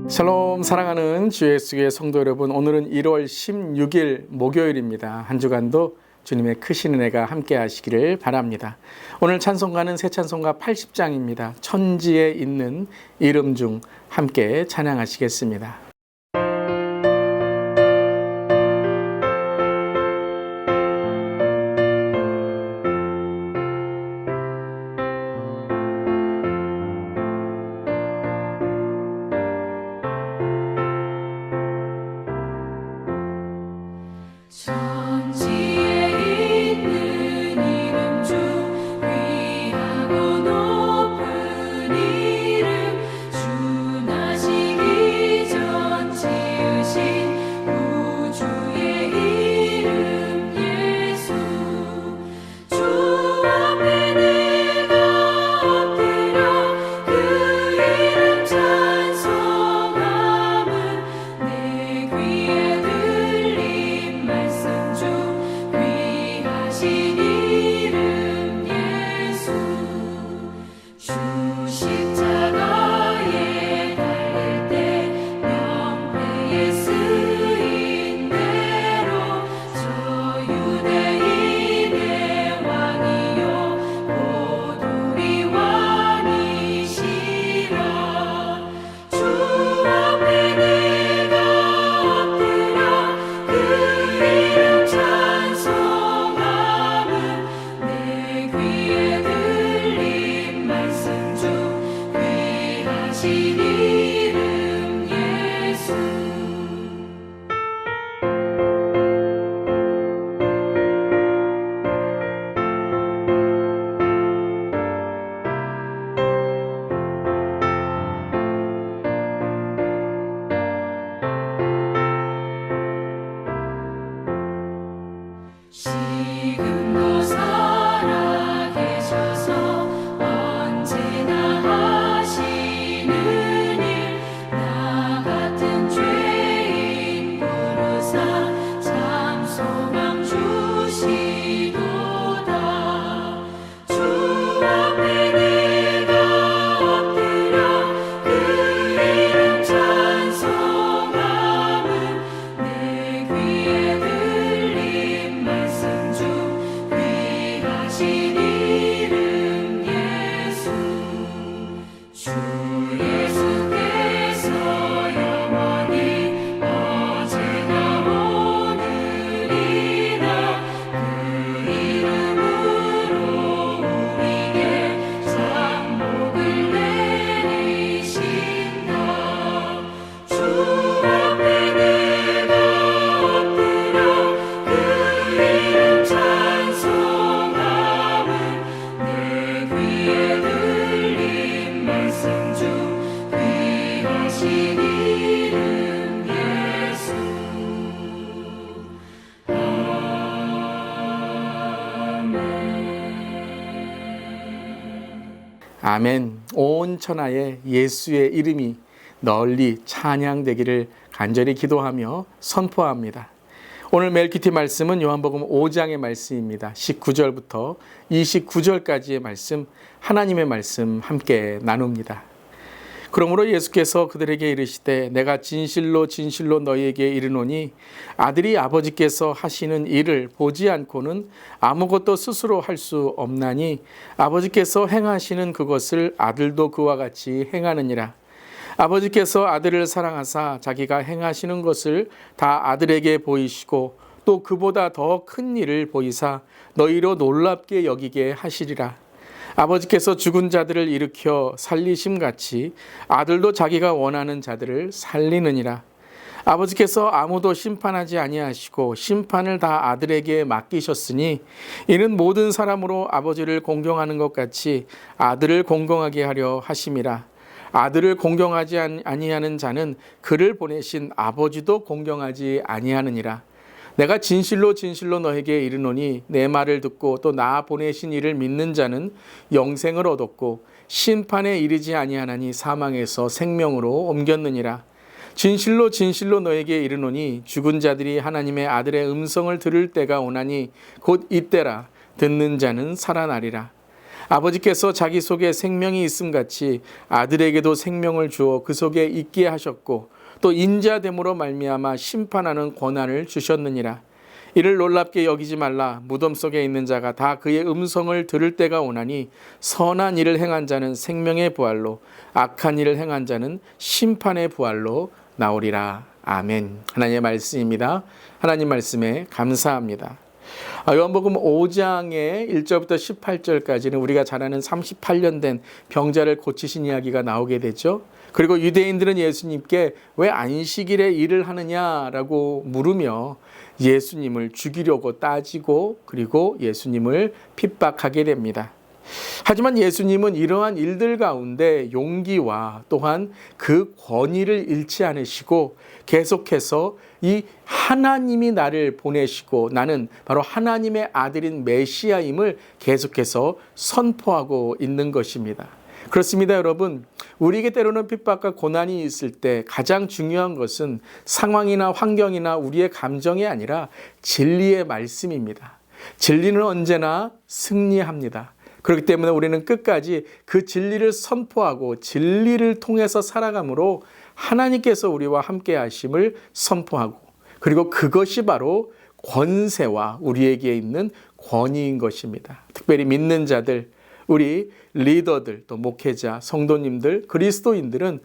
샬롬, 사랑하는 주 예수의 성도 여러분, 오늘은 1월 16일 목요일입니다. 한 주간도 주님의 크신 은혜가 함께 하시기를 바랍니다. 오늘 찬송가는 새 찬송가 80장입니다. 천지에 있는 이름 중 함께 찬양하시겠습니다. 지금도 살아계셔서 언제나 하시는 일, 나 같은 죄인 부르사 참 소망 주시도다. 주 앞에 내가 엎드려 그 이름 찬송함은 내 귀에 들린 말씀 중 귀하신 이름 예수. 주 예수께서 영원히 어제나 오늘이나 그 이름으로 우리에게 상복을 내리신다. 주 앞에 내가 엎드려 그 이름 찬송함은 내 귀에 들린 말씀 중 귀하신 이름 예수. 아멘. 온 천하에 예수의 이름이 널리 찬양되기를 간절히 기도하며 선포합니다. 오늘 멜키티 말씀은 요한복음 5장의 말씀입니다. 19절부터 29절까지의 말씀, 하나님의 말씀 함께 나눕니다. 그러므로 예수께서 그들에게 이르시되 내가 진실로 진실로 너희에게 이르노니 아들이 아버지께서 하시는 일을 보지 않고는 아무것도 스스로 할 수 없나니 아버지께서 행하시는 그것을 아들도 그와 같이 행하느니라. 아버지께서 아들을 사랑하사 자기가 행하시는 것을 다 아들에게 보이시고 또 그보다 더 큰 일을 보이사 너희로 놀랍게 여기게 하시리라. 아버지께서 죽은 자들을 일으켜 살리심같이 아들도 자기가 원하는 자들을 살리느니라. 아버지께서 아무도 심판하지 아니하시고 심판을 다 아들에게 맡기셨으니 이는 모든 사람으로 아버지를 공경하는 것 같이 아들을 공경하게 하려 하심이라. 아들을 공경하지 아니하는 자는 그를 보내신 아버지도 공경하지 아니하느니라. 내가 진실로 진실로 너에게 이르노니 내 말을 듣고 또 나 보내신 이를 믿는 자는 영생을 얻었고 심판에 이르지 아니하나니 사망에서 생명으로 옮겼느니라. 진실로 진실로 너에게 이르노니 죽은 자들이 하나님의 아들의 음성을 들을 때가 오나니 곧 이때라. 듣는 자는 살아나리라. 아버지께서 자기 속에 생명이 있음 같이 아들에게도 생명을 주어 그 속에 있게 하셨고 또 인자됨으로 말미암아 심판하는 권한을 주셨느니라. 이를 놀랍게 여기지 말라. 무덤 속에 있는 자가 다 그의 음성을 들을 때가 오나니 선한 일을 행한 자는 생명의 부활로 악한 일을 행한 자는 심판의 부활로 나오리라. 아멘. 하나님의 말씀입니다. 하나님 말씀에 감사합니다. 요한복음 5장의 1절부터 18절까지는 우리가 잘 아는 38년 된 병자를 고치신 이야기가 나오게 되죠. 그리고 유대인들은 예수님께 왜 안식일에 일을 하느냐라고 물으며 예수님을 죽이려고 따지고 그리고 예수님을 핍박하게 됩니다. 하지만 예수님은 이러한 일들 가운데 용기와 또한 그 권위를 잃지 않으시고 계속해서 이 하나님이 나를 보내시고 나는 바로 하나님의 아들인 메시아임을 계속해서 선포하고 있는 것입니다. 그렇습니다, 여러분. 우리에게 때로는 핍박과 고난이 있을 때 가장 중요한 것은 상황이나 환경이나 우리의 감정이 아니라 진리의 말씀입니다. 진리는 언제나 승리합니다. 그렇기 때문에 우리는 끝까지 그 진리를 선포하고 진리를 통해서 살아감으로 하나님께서 우리와 함께 하심을 선포하고 그리고 그것이 바로 권세와 우리에게 있는 권위인 것입니다. 특별히 믿는 자들, 우리 리더들, 또 목회자, 성도님들, 그리스도인들은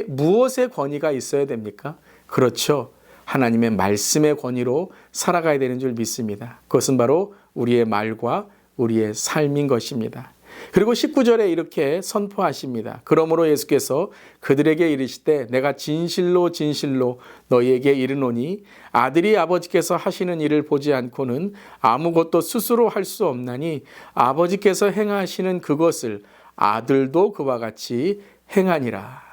무엇의 권위가 있어야 됩니까? 그렇죠. 하나님의 말씀의 권위로 살아가야 되는 줄 믿습니다. 그것은 바로 우리의 말과 우리의 삶인 것입니다. 그리고 19절에 이렇게 선포하십니다. 그러므로 예수께서 그들에게 이르시되 내가 진실로 진실로 너희에게 이르노니 아들이 아버지께서 하시는 일을 보지 않고는 아무것도 스스로 할 수 없나니 아버지께서 행하시는 그것을 아들도 그와 같이 행하니라.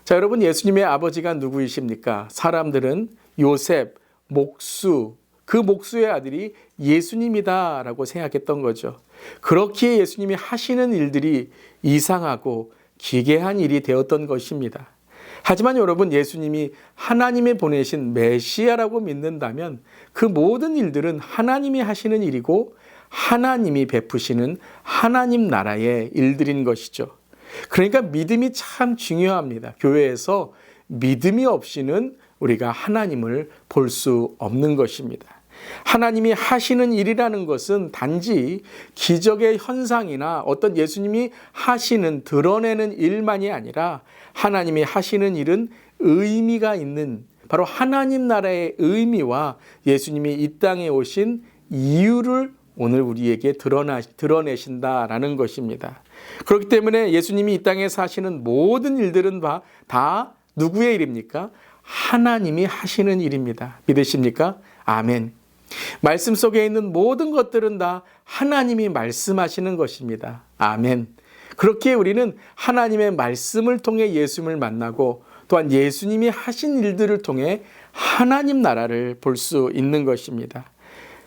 자, 여러분, 예수님의 아버지가 누구이십니까? 사람들은 요셉, 목수, 그 목수의 아들이 예수님이다라고 생각했던 거죠. 그렇기에 예수님이 하시는 일들이 이상하고 기괴한 일이 되었던 것입니다. 하지만 여러분, 예수님이 하나님이 보내신 메시아라고 믿는다면 그 모든 일들은 하나님이 하시는 일이고 하나님이 베푸시는 하나님 나라의 일들인 것이죠. 그러니까 믿음이 참 중요합니다. 교회에서 믿음이 없이는 우리가 하나님을 볼 수 없는 것입니다. 하나님이 하시는 일이라는 것은 단지 기적의 현상이나 어떤 예수님이 하시는 드러내는 일만이 아니라 하나님이 하시는 일은 의미가 있는 바로 하나님 나라의 의미와 예수님이 이 땅에 오신 이유를 오늘 우리에게 드러내신다라는 것입니다. 그렇기 때문에 예수님이 이 땅에 사시는 모든 일들은 다 누구의 일입니까? 하나님이 하시는 일입니다. 믿으십니까? 아멘. 말씀 속에 있는 모든 것들은 다 하나님이 말씀하시는 것입니다. 아멘. 그렇기에 우리는 하나님의 말씀을 통해 예수님을 만나고 또한 예수님이 하신 일들을 통해 하나님 나라를 볼 수 있는 것입니다.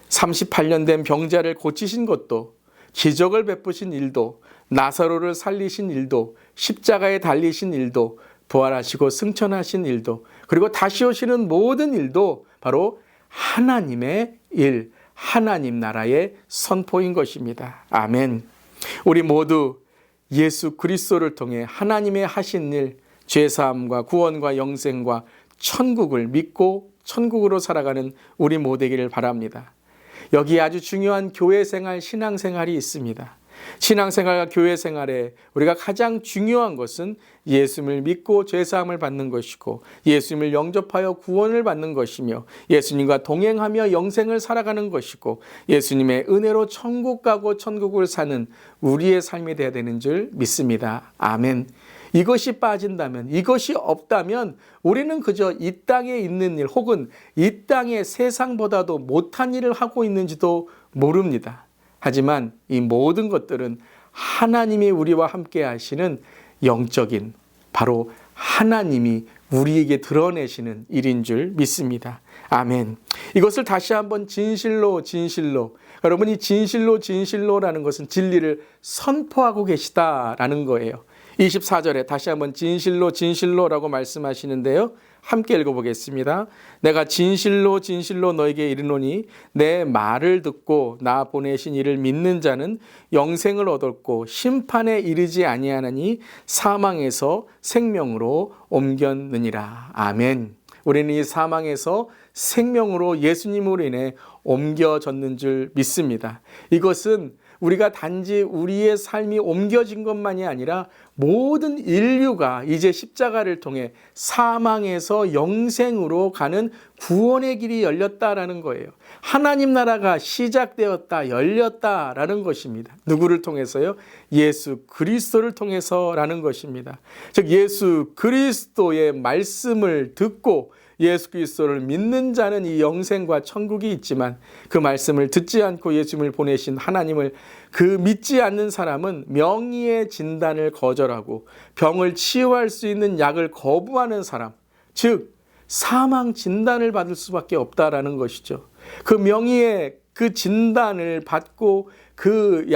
38년 된 병자를 고치신 것도, 기적을 베푸신 일도, 나사로를 살리신 일도, 십자가에 달리신 일도, 부활하시고 승천하신 일도, 그리고 다시 오시는 모든 일도 바로 하나님의 일, 하나님 나라의 선포인 것입니다. 아멘. 우리 모두 예수 그리스도를 통해 하나님의 하신 일, 죄사함과 구원과 영생과 천국을 믿고 천국으로 살아가는 우리 모두 되기를 바랍니다. 여기에 아주 중요한 교회 생활, 신앙 생활이 있습니다. 신앙생활과 교회 생활에 우리가 가장 중요한 것은 예수님을 믿고 죄사함을 받는 것이고 예수님을 영접하여 구원을 받는 것이며 예수님과 동행하며 영생을 살아가는 것이고 예수님의 은혜로 천국 가고 천국을 사는 우리의 삶이 되어야 되는 줄 믿습니다. 아멘. 이것이 빠진다면, 이것이 없다면 우리는 그저 이 땅에 있는 일 혹은 이 땅에 세상보다도 못한 일을 하고 있는지도 모릅니다. 하지만 이 모든 것들은 하나님이 우리와 함께 하시는 영적인 바로 하나님이 우리에게 드러내시는 일인 줄 믿습니다. 아멘. 이것을 다시 한번 진실로 여러분이 진실로라는 것은 진리를 선포하고 계시다라는 거예요. 24절에 다시 한번 진실로라고 말씀하시는데요. 함께 읽어보겠습니다. 내가 진실로 진실로 너에게 이르노니 내 말을 듣고 나 보내신 이를 믿는 자는 영생을 얻었고 심판에 이르지 아니하나니 사망에서 생명으로 옮겼느니라. 아멘. 우리는 이 사망에서 생명으로 예수님으로 인해 옮겨졌는 줄 믿습니다. 이것은 우리가 단지 우리의 삶이 옮겨진 것만이 아니라 모든 인류가 이제 십자가를 통해 사망에서 영생으로 가는 구원의 길이 열렸다라는 거예요. 하나님 나라가 시작되었다, 열렸다라는 것입니다. 누구를 통해서요? 예수 그리스도를 통해서라는 것입니다. 즉 예수 그리스도의 말씀을 듣고 예수 그리스도를 믿는 자는 이 영생과 천국이 있지만 그 말씀을 듣지 않고 예수님을 보내신 하나님을 그 믿지 않는 사람은 명의의 진단을 거절하고 병을 치유할 수 있는 약을 거부하는 사람, 즉 사망 진단을 받을 수밖에 없다라는 것이죠. 그 명의의 그 진단을 받고 그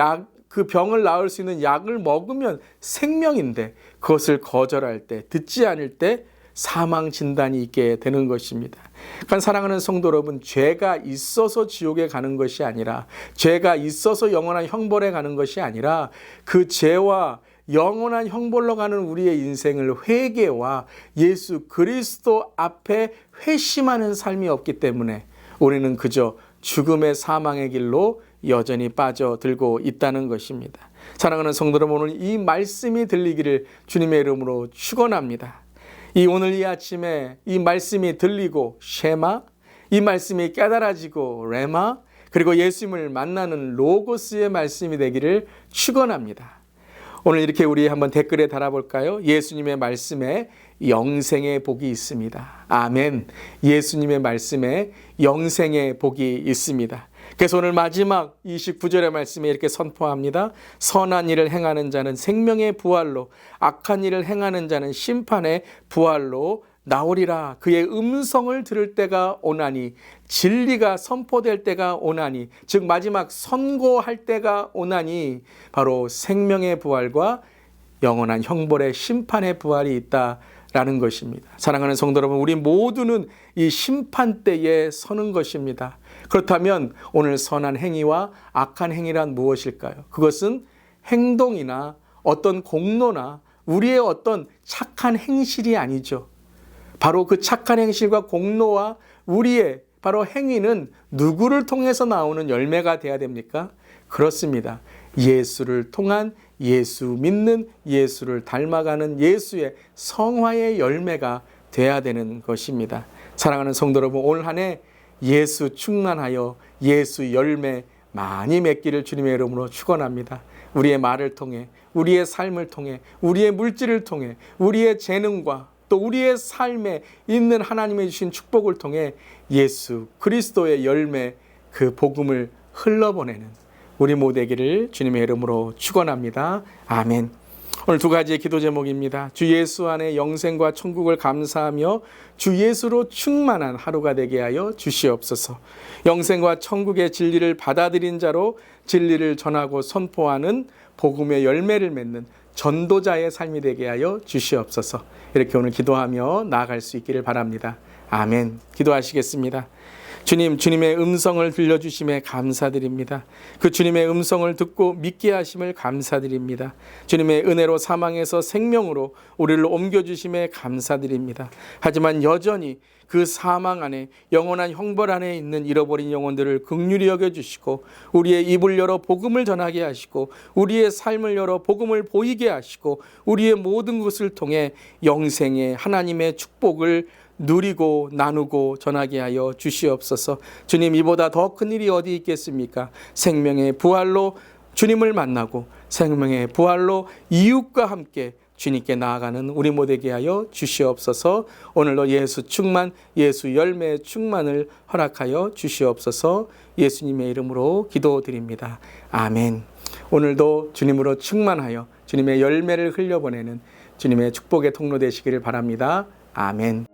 병을 나을 수 있는 약을 먹으면 생명인데 그것을 거절할 때, 듣지 않을 때 사망 진단이 있게 되는 것입니다. 그러니까 사랑하는 성도 여러분, 죄가 있어서 지옥에 가는 것이 아니라, 죄가 있어서 영원한 형벌에 가는 것이 아니라 그 죄와 영원한 형벌로 가는 우리의 인생을 회개와 예수 그리스도 앞에 회심하는 삶이 없기 때문에 우리는 그저 죽음의 사망의 길로 여전히 빠져들고 있다는 것입니다. 사랑하는 성도 여러분, 오늘 이 말씀이 들리기를 주님의 이름으로 축원합니다. 오늘 이 아침에 이 말씀이 들리고 쉐마, 이 말씀이 깨달아지고 레마, 그리고 예수님을 만나는 로고스의 말씀이 되기를 축원합니다. 오늘 이렇게 우리 한번 댓글에 달아볼까요? 예수님의 말씀에 영생의 복이 있습니다. 아멘. 예수님의 말씀에 영생의 복이 있습니다. 그래서 오늘 마지막 29절의 말씀에 이렇게 선포합니다. 선한 일을 행하는 자는 생명의 부활로, 악한 일을 행하는 자는 심판의 부활로 나오리라. 그의 음성을 들을 때가 오나니, 진리가 선포될 때가 오나니, 즉 마지막 선고할 때가 오나니 바로 생명의 부활과 영원한 형벌의 심판의 부활이 있다라는 것입니다. 사랑하는 성도 여러분, 우리 모두는 이 심판대에 서는 것입니다. 그렇다면 오늘 선한 행위와 악한 행위란 무엇일까요? 그것은 행동이나 어떤 공로나 우리의 어떤 착한 행실이 아니죠. 바로 그 착한 행실과 공로와 우리의 바로 행위는 누구를 통해서 나오는 열매가 돼야 됩니까? 그렇습니다. 예수를 통한, 예수 믿는, 예수를 닮아가는 예수의 성화의 열매가 돼야 되는 것입니다. 사랑하는 성도 여러분, 올 한 해 예수 충만하여 예수 열매 많이 맺기를 주님의 이름으로 축원합니다. 우리의 말을 통해, 우리의 삶을 통해, 우리의 물질을 통해, 우리의 재능과 또 우리의 삶에 있는 하나님의 주신 축복을 통해 예수 그리스도의 열매, 그 복음을 흘러보내는 우리 모두 되기를 주님의 이름으로 축원합니다. 아멘. 오늘 두 가지의 기도 제목입니다. 주 예수 안에 영생과 천국을 감사하며 주 예수로 충만한 하루가 되게 하여 주시옵소서. 영생과 천국의 진리를 받아들인 자로 진리를 전하고 선포하는 복음의 열매를 맺는 전도자의 삶이 되게 하여 주시옵소서. 이렇게 오늘 기도하며 나아갈 수 있기를 바랍니다. 아멘. 기도하시겠습니다. 주님, 주님의 음성을 들려주심에 감사드립니다. 그 주님의 음성을 듣고 믿게 하심을 감사드립니다. 주님의 은혜로 사망에서 생명으로 우리를 옮겨주심에 감사드립니다. 하지만 여전히 그 사망 안에, 영원한 형벌 안에 있는 잃어버린 영혼들을 긍휼히 여겨주시고 우리의 입을 열어 복음을 전하게 하시고 우리의 삶을 열어 복음을 보이게 하시고 우리의 모든 것을 통해 영생의 하나님의 축복을 누리고 나누고 전하게 하여 주시옵소서. 주님, 이보다 더 큰 일이 어디 있겠습니까? 생명의 부활로 주님을 만나고 생명의 부활로 이웃과 함께 주님께 나아가는 우리 모두에게 하여 주시옵소서. 오늘도 예수 충만, 예수 열매 충만을 허락하여 주시옵소서. 예수님의 이름으로 기도드립니다. 아멘. 오늘도 주님으로 충만하여 주님의 열매를 흘려보내는 주님의 축복의 통로 되시기를 바랍니다. 아멘.